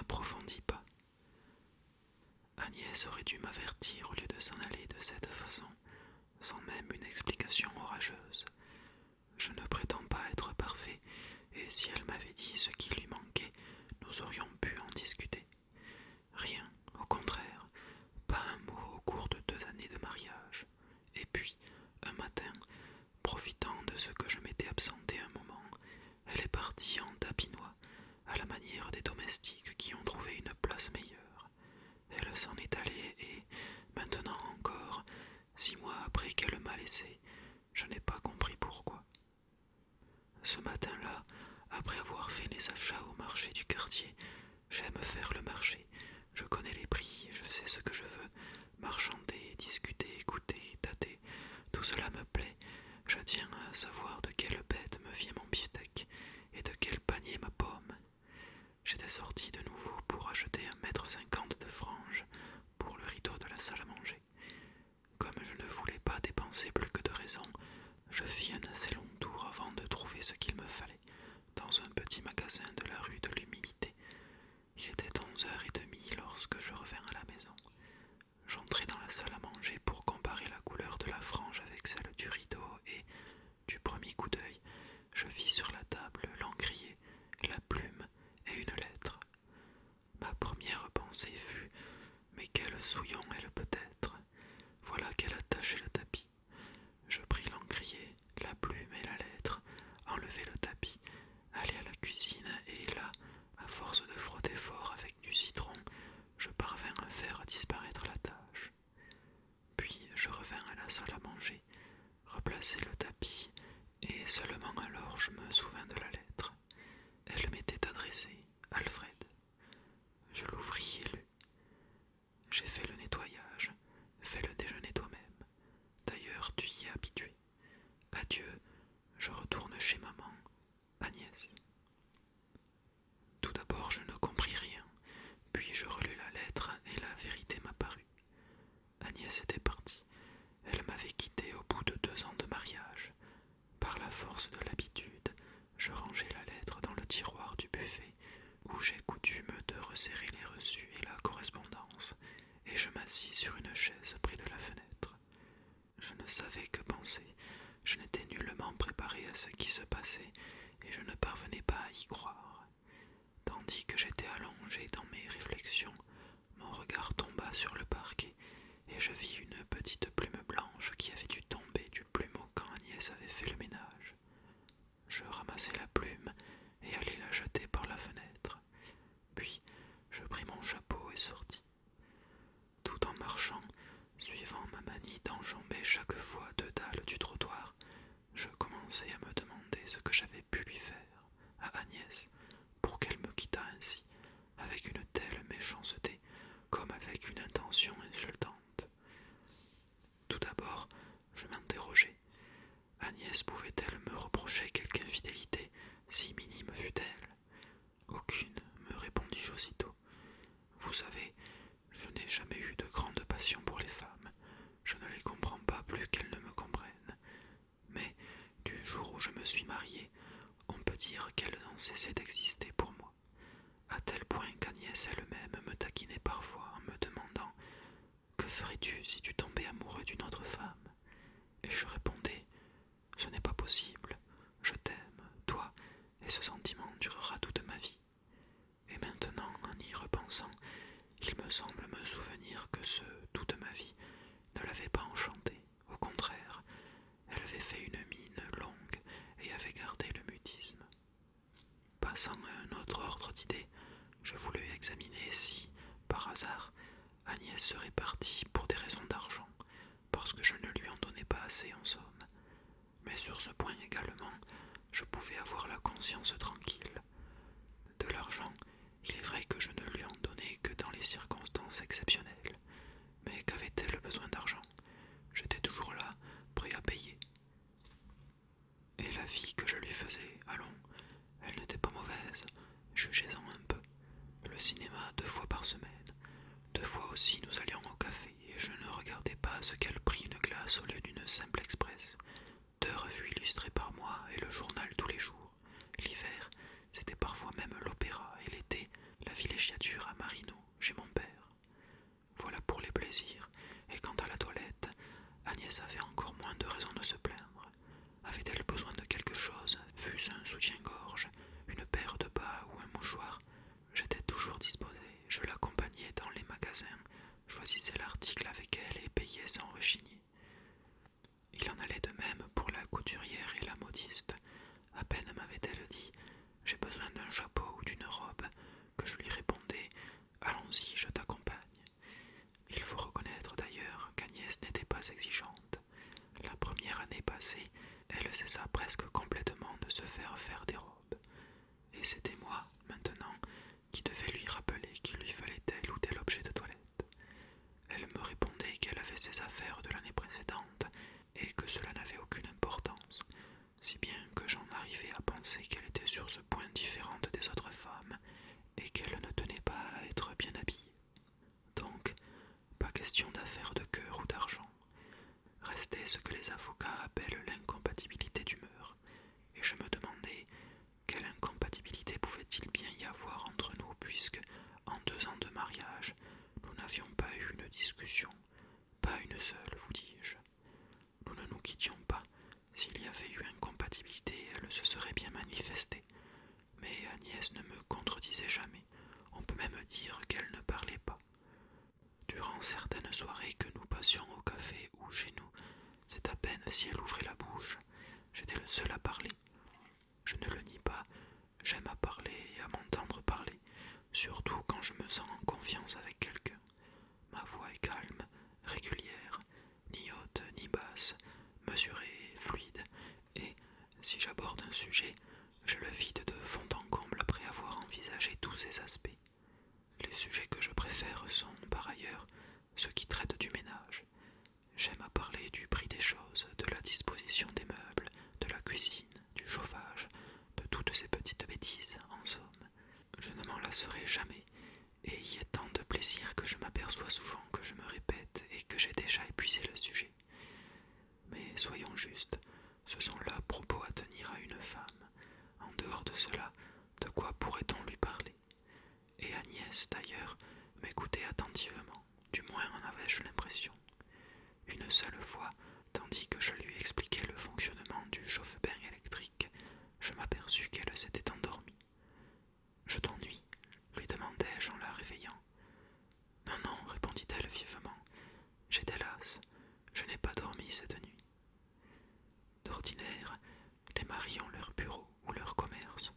n'approfondis pas. Agnès aurait dû m'avertir au lieu de s'en aller de cette façon, sans même une explication orageuse. Je ne prétends pas être parfait, et si elle m'avait dit ce qui lui manquait, nous aurions pu en discuter. Rien, au contraire, pas un mot au cours de 2 années de mariage. Et puis, un matin, profitant de ce que je m'étais absenté un moment, elle est partie en tapinois, à la manière des domestiques qui ont trouvé une place meilleure. Elle s'en est allée et, maintenant encore, 6 mois après qu'elle m'a laissé, je n'ai pas compris pourquoi. Ce matin-là, après avoir fait les achats au marché du quartier, j'aime faire le marché. Je connais les prix, je sais ce que je veux. Marchander, discuter, écouter, tâter, tout cela me plaît. Je tiens à savoir de quelle bête me vient mon beefsteak et de quel panier ma pomme. J'étais sorti de nouveau pour acheter 1,50 m de franges pour le rideau de la salle à manger. Comme je ne voulais pas dépenser plus que de raison, je fis un assez long tour avant de trouver ce qu'il me fallait, dans un petit magasin de la rue de l'Humilité. Il était 11h30 lorsque je revins à la maison. J'entrai dans la salle à manger pour comparer la couleur de la frange avec celle du rideau et, du premier coup d'œil, je vis sur la table l'encrier, la plume et une lettre. Ma première pensée fut « Mais quel souillon elle peut être ! Voilà qu'elle a taché le tapis. » Je pris l'encrier, la plume et la lettre, enlevai le tapis, allai à la cuisine et là, à force de frotter fort avec du citron, je parvins à faire disparaître la tache. Puis je revins à la salle à manger, replaçai le tapis, et seulement alors je me souvins de la lettre. Elle m'était adressée, Alfred. Je l'ouvris et lus. J'ai fait le nettoyage, fais le déjeuner toi-même. D'ailleurs, tu y es habitué. Adieu, je retourne chez maman, Agnès. Tout d'abord, je ne compris rien, puis je relus la lettre et la vérité m'apparut. Agnès était partie. Elle m'avait quitté au bout de 2 ans de mariage. Par la force de l'habitude, je rangeai la lettre dans le tiroir du buffet, où j'ai coutume de resserrer les reçus et la correspondance, et je m'assis sur une chaise près de la fenêtre. Je ne savais que penser, je n'étais nullement préparé à ce qui se passait, et je ne parvenais pas à y croire. Tandis que j'étais allongé dans mes réflexions, mon regard tomba sur le parquet, et je vis une petite plume blanche qui avait dû tomber du plumeau quand Agnès avait fait le ménage. Je ramassai la plume et allai la jeter par la fenêtre. Puis je pris mon chapeau et sortis. Tout en marchant, suivant ma manie d'enjamber chaque fois 2 dalles du trottoir, je commençai à me demander ce que j'avais pu lui faire, à Agnès, pour qu'elle me quittât ainsi, avec une telle méchanceté, comme avec une intention insultante. Tout d'abord, je m'interrogeai. Agnès pouvait-elle me reprocher quelque infidélité, si minime fût-elle ? Aucune, me répondis-je aussitôt. Vous savez, je n'ai jamais eu de grande passion pour les femmes. Je ne les comprends pas plus qu'elles ne me comprennent. Mais, du jour où je me suis marié, on peut dire qu'elles ont cessé d'exister pour moi. À tel point qu'Agnès elle-même me taquinait parfois en me demandant « Que ferais-tu si tu tombais amoureux d'une autre femme ?» Et je répondais « Ce n'est pas possible, je t'aime, toi, et ce sentiment durera toute ma vie. » Et maintenant, en y repensant, il me semble me souvenir que ce « toute ma vie » ne l'avait pas enchantée. Au contraire, elle avait fait une mine longue et avait gardé le mutisme. Passant à un autre ordre d'idées, je voulus examiner si, par hasard, Agnès serait partie pour des raisons d'argent, parce que je ne lui en donnais pas assez en somme. Mais sur ce point également, je pouvais avoir la conscience tranquille. De l'argent, il est vrai que je ne lui en donnais que dans les circonstances exceptionnelles. Mais qu'avait-elle besoin d'argent ? J'étais toujours là, prêt à payer. Et la vie que je lui faisais, allons, elle n'était pas mauvaise, jugez-en un peu. Le cinéma 2 fois par semaine. 2 fois aussi nous allions au café et je ne regardais pas ce qu'elle prit une glace au lieu d'une simple express. 2 revues illustrées par mois et le journal tous les jours. L'hiver, c'était parfois même l'opéra et l'été, surtout quand je me sens en confiance avec quelqu'un. Ma voix est calme, régulière, ni haute ni basse, mesurée et fluide, et si j'aborde un sujet, je le vide de fond en comble après avoir envisagé tous ses aspects. Les sujets que je préfère sont, par ailleurs, ceux qui traitent du ménage. J'aime à parler du prix des choses, de la disposition des meubles, de la cuisine, du chauffage, de toutes ces petites bêtises, en somme. Je ne m'en lasserai jamais, et y est tant de plaisir que je m'aperçois souvent que je me répète et que j'ai déjà épuisé le sujet. Mais soyons justes, ce sont là propos à tenir à une femme. En dehors de cela, de quoi pourrait-on lui parler? Et Agnès, d'ailleurs, m'écoutait attentivement, du moins en avais-je l'impression. Une seule fois, tandis que je lui expliquais le fonctionnement du chauffe-bain électrique, je m'aperçus qu'elle s'était endormie. Je t'ennuie, lui demandai-je en la réveillant. Non, non, répondit-elle vivement. J'étais lasse, je n'ai pas dormi cette nuit. D'ordinaire, les maris ont leur bureau ou leur commerce,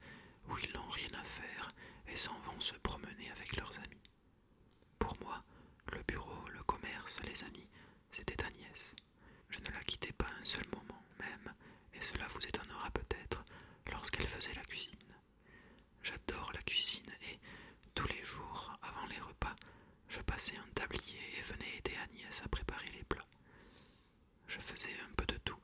où ils n'ont rien à faire et s'en vont se promener avec leurs amis. Pour moi, le bureau, le commerce, les amis, c'était Agnès. Je ne la quittais pas un seul moment même, et cela vous étonnera peut-être, lorsqu'elle faisait la cuisine. J'adore la cuisine et, tous les jours, avant les repas, je passais un tablier et venais aider Agnès à préparer les plats. Je faisais un peu de tout.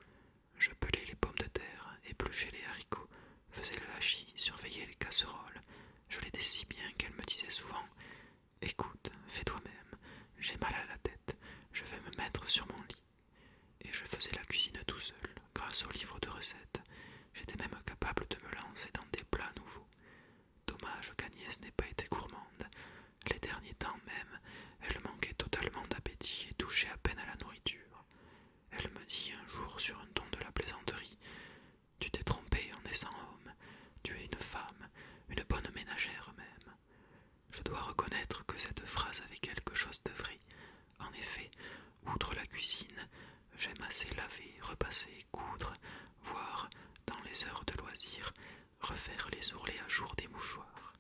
Je pelais les pommes de terre, épluchais les haricots, faisais le hachis, surveillais les casseroles. Je l'aidais si bien qu'elle me disait souvent « Écoute, fais toi-même, j'ai mal à la tête, je vais me mettre sur mon lit. » Et je faisais la cuisine tout seul, grâce au livre de recettes. J'étais même capable de me lancer dans des plats nouveaux. Dommage qu'Agnès n'ait pas été gourmande. Les derniers temps même, elle manquait totalement d'appétit et touchait à peine à la nourriture. Elle me dit un jour sur un ton de la plaisanterie « Tu t'es trompé en naissant homme, tu es une femme, une bonne ménagère même. » Je dois reconnaître que cette phrase avait quelque chose de vrai. En effet, outre la cuisine, j'aime assez laver, repasser, coudre, voire, dans les heures de loisir, refaire les ourlets à jour des mouchoirs.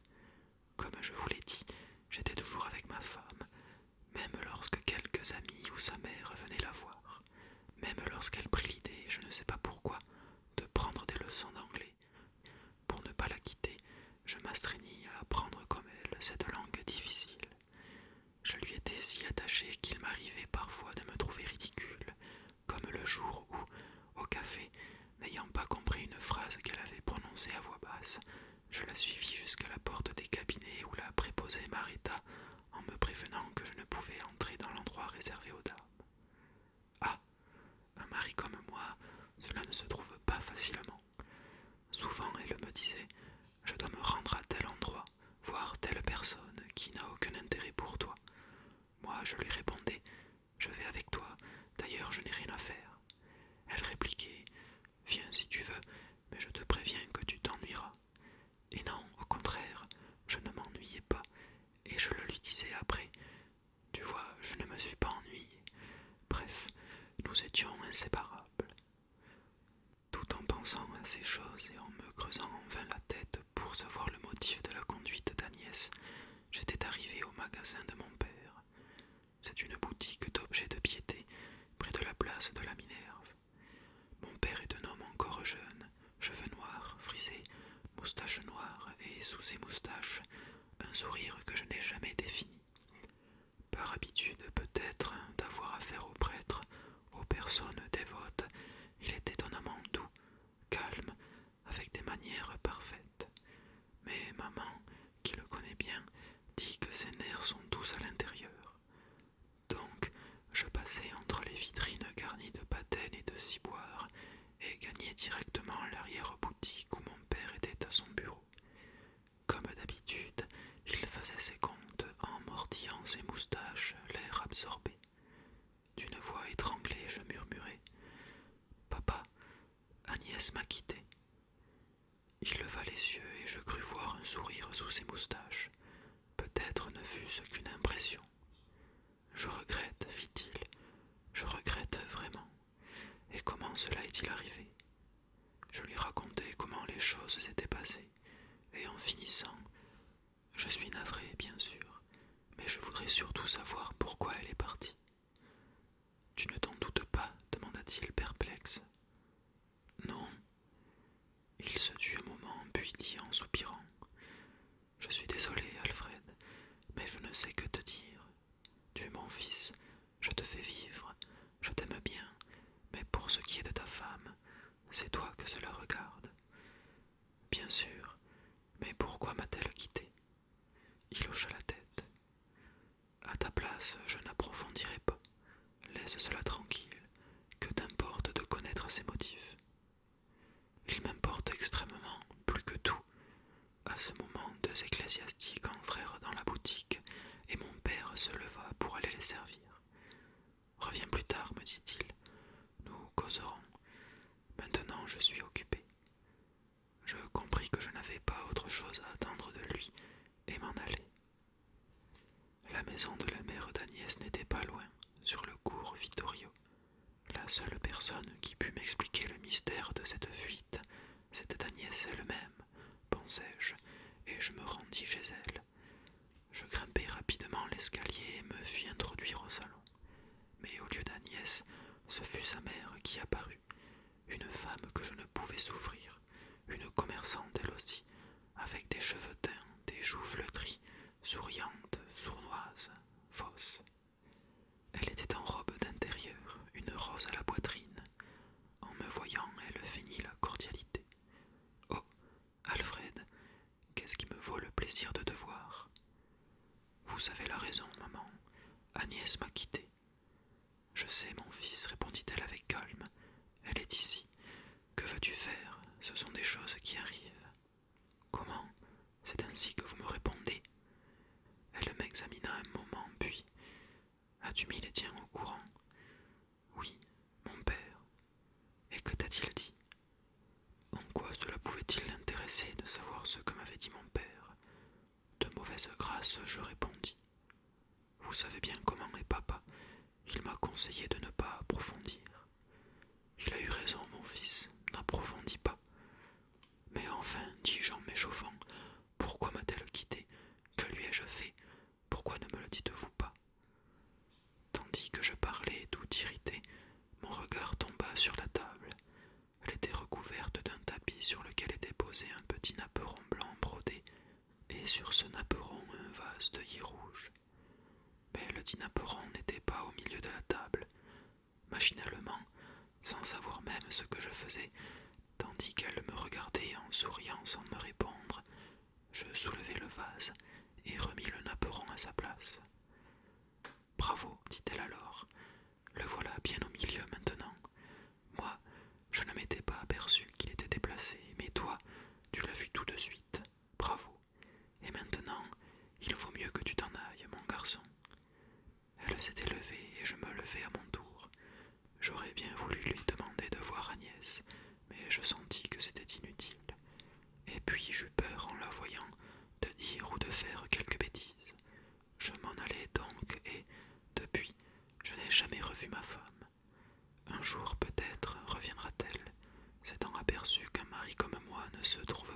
Comme je vous l'ai dit, j'étais toujours avec ma femme, même lorsque quelques amis ou sa mère venaient la voir, même lorsqu'elle prit l'idée, je ne sais pas pourquoi, de prendre des leçons d'anglais. Pour ne pas la quitter, je m'astreignis à apprendre comme elle cette langue difficile. Je lui étais si attaché qu'il m'arrivait parfois de me trouver ridicule, comme le jour où, au café, n'ayant pas compris une phrase qu'elle avait prononcée à voix basse, je la suivis jusqu'à la porte des cabinets où la préposée m'arrêta en me prévenant que je ne pouvais entrer dans l'endroit réservé aux dames. Ah, un mari comme moi, cela ne se trouve pas facilement. Souvent elle me disait « Je dois me rendre à tel endroit, voir telle personne qui n'a aucun intérêt pour toi. » Moi je lui répondais « Je vais avec toi, d'ailleurs je n'ai rien à faire. » Elle répliquait « Viens si tu veux, mais je te préviens que tu t'ennuieras. » Et non, au contraire, je ne m'ennuyais pas, et je le lui disais après. Tu vois, je ne me suis pas ennuyé. Bref, nous étions inséparables. Tout en pensant à ces choses et en me creusant en vain la tête pour savoir le motif de la conduite d'Agnès, j'étais arrivé au magasin de mon père. C'est une boutique d'objets de piété, près de la place de la Minerve. Mon père est un homme encore jeune, cheveux noirs, frisés, moustaches noires et sous ces moustaches, un sourire que je n'ai jamais défini. Par habitude peut-être d'avoir affaire aux prêtres, aux personnes dévotes, il est étonnamment doux, calme, avec des manières parfaites. Mais maman, qui le connaît bien, dit que ses nerfs sont douces à l'intérieur. Donc, je passai entre les vitrines garnies de patènes et de ciboires et gagnai directement l'arrière-boutique où mon père était à son bureau. Comme d'habitude, il faisait ses comptes en mordillant ses moustaches, l'air absorbé. D'une voix étranglée, je murmurai « Papa, Agnès m'a quitté. » Il leva les yeux et je crus voir un sourire sous ses moustaches. Peut-être ne fut-ce qu'une impression. Je regrette, fit-il, je regrette vraiment. Et comment cela est-il arrivé? Je lui racontai comment les choses s'étaient passées, et en finissant, je suis navré, bien sûr, mais je voudrais surtout savoir pourquoi elle est partie. Tu ne t'en doutes pas, demanda-t-il perplexe. Non. Il se tut un moment, puis dit en soupirant. Je suis désolé, Alfred, mais je ne sais que te dire. Tu es mon fils, je te fais vivre, je t'aime bien, mais pour ce qui est de ta femme, c'est toi que cela regarde. Bien sûr, mais pourquoi m'a-t-elle quitté? Il hocha la tête. À ta place, je n'approfondirai pas. Laisse cela tranquille. Que t'importe de connaître ses motifs? Il m'importe extrêmement, plus que tout. À ce moment, deux ecclésiastiques entrèrent dans la boutique et mon père se leva pour aller les servir. Reviens plus tard, me dit-il. Nous causerons. Maintenant, je suis occupé. Je compris que je n'avais pas autre chose à attendre de lui et m'en allai. La maison de la mère d'Agnès n'était pas loin, sur le cours Vittorio. La seule personne qui put m'expliquer le mystère de cette fuite, c'était Agnès elle-même, pensai-je, et je me rendis chez elle. Je grimpai rapidement l'escalier et me fis introduire au salon. Mais au lieu d'Agnès, ce fut sa mère qui apparut, une femme que je ne pouvais souffrir, une commerçante elle aussi, avec des cheveux teints, des joues flétries, souriante, sournoise, fausse. Elle était en robe d'intérieur, une rose à la poitrine. En me voyant, elle feignit la cordialité. Oh, Alfred, qu'est-ce qui me vaut le plaisir de te voir? Vous avez la raison, maman. Agnès m'a quitté. Je sais, mon fils, répondit-elle avec calme. Elle est ici. Que veux-tu faire? Ce sont des choses qui arrivent. Comment? C'est ainsi que vous me répondez? Elle m'examina un moment, puis as-tu mis les tiens au courant? Oui, mon père. Et que t'a-t-il dit? En quoi cela pouvait-il l'intéresser de savoir ce que m'avait dit mon père? De mauvaise grâce, je répondis. Vous savez bien comment est papa. Il m'a conseillé de ne pas approfondir. Il a eu raison, mon fils, n'approfondis pas. Mais enfin, dis-je en m'échauffant, pourquoi m'a-t-elle quitté? Que lui ai-je fait? Pourquoi ne me le dites-vous pas? Tandis que je parlais, tout irrité, mon regard tomba sur la table. Elle était recouverte d'un tapis sur lequel était posé un petit napperon blanc brodé, et sur ce napperon un vase d'œillets rouges. Mais le dit napperon n'était pas au milieu de la table. Machinalement, sans savoir même ce que je faisais, tandis qu'elle me regardait en souriant sans me répondre, je soulevai le vase et remis le napperon à sa place. Bravo, dit-elle alors, le voilà bien au milieu maintenant. Moi, je ne m'étais pas aperçu qu'il était déplacé, mais toi, tu l'as vu tout de suite. Bravo. Et maintenant, il vaut mieux que tu t'en ailles, mon garçon. Elle s'était levée et je me levai à mon tour. J'aurais bien voulu lui demander de voir Agnès, mais je sentis que c'était inutile. Et puis j'eus peur en la voyant de dire ou de faire quelque bêtise. Je m'en allai donc et, depuis, je n'ai jamais revu ma femme. Un jour peut-être reviendra-t-elle, s'étant aperçue qu'un mari comme moi ne se trouve